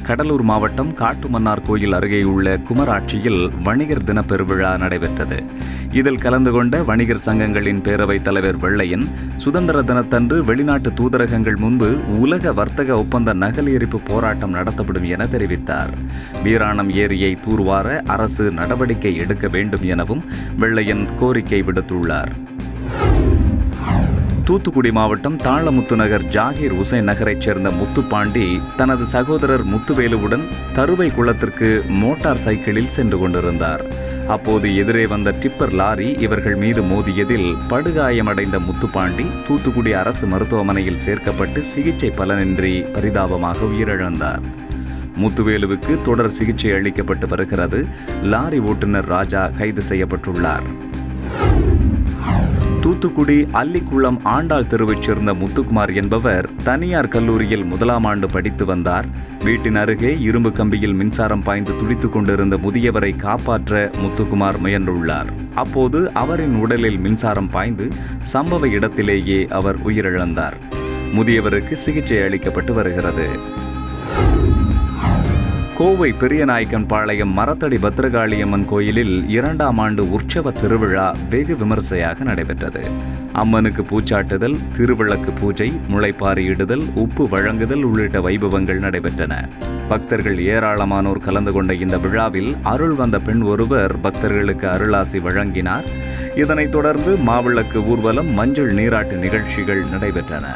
கடலூர் மாவட்டம் காட்டுமன்னார் கோயில் அருகேயுள்ள குமராட்சியில் வணிகர் தின பெருவிழா நடைபெற்றது. இதில் கலந்து கொண்ட வணிகர் சங்கங்களின் பேரவைத் தலைவர் வெள்ளையன், சுதந்திர தினத்தன்று வெளிநாட்டு தூதரகங்கள் முன்பு உலக வர்த்தக ஒப்பந்த நகல் எரிப்பு போராட்டம் நடத்தப்படும் என தெரிவித்தார். வீராணம் ஏரியை தூர்வார அரசு நடவடிக்கை எடுக்க வேண்டும் எனவும் வெள்ளையன் கோரிக்கை விடுத்துள்ளார். தூத்துக்குடி மாவட்டம் தாளமுத்து நகர் ஜாகீர் உசேன் நகரைச் சேர்ந்த முத்துப்பாண்டி தனது சகோதரர் முத்துவேலுவுடன் தருவை குளத்திற்கு மோட்டார் சைக்கிளில் சென்று கொண்டிருந்தார். அப்போது எதிரே வந்த டிப்பர் லாரி இவர்கள் மீது மோதியதில் படுகாயமடைந்த முத்துப்பாண்டி தூத்துக்குடி அரசு மருத்துவமனையில் சேர்க்கப்பட்டு சிகிச்சை பலனின்றி பரிதாபமாக உயிரிழந்தார். முத்துவேலுவுக்கு தொடர் சிகிச்சை அளிக்கப்பட்டு வருகிறது. லாரி ஓட்டுநர் ராஜா கைது செய்யப்பட்டுள்ளார். தூத்துக்குடி அல்லிக்குளம் ஆண்டாள் தெருவைச் சேர்ந்த முத்துக்குமார் என்பவர் தனியார் கல்லூரியில் 1ஆம் ஆண்டு படித்து வந்தார். வீட்டின் அருகே இரும்பு கம்பியில் மின்சாரம் பாய்ந்து துடித்துக் கொண்டிருந்த முதியவரை காப்பாற்ற முத்துக்குமார் முயன்றுள்ளார். அப்போது அவரின் உடலில் மின்சாரம் பாய்ந்து சம்பவ இடத்திலேயே அவர் உயிரிழந்தார். முதியவருக்கு சிகிச்சை அளிக்கப்பட்டு வருகிறது. கோவை பெரியநாயக்கன்பாளையம் மரத்தடி பத்ரகாளியம்மன் கோயிலில் 2ஆம் ஆண்டு உற்சவ திருவிழா வெகு விமர்சையாக நடைபெற்றது. அம்மனுக்கு பூச்சாட்டுதல், திருவிளக்கு பூஜை, முளைப்பாரி இடுதல், உப்பு வழங்குதல் உள்ளிட்ட வைபவங்கள் நடைபெற்றன. பக்தர்கள் ஏராளமானோர் கலந்து கொண்ட இந்த விழாவில் அருள் வந்த பெண் ஒருவர் பக்தர்களுக்கு அருளாசி வழங்கினார். இதனைத் தொடர்ந்து மாவிளக்கு ஊர்வலம், மஞ்சள் நீராட்டு நிகழ்ச்சிகள் நடைபெற்றன.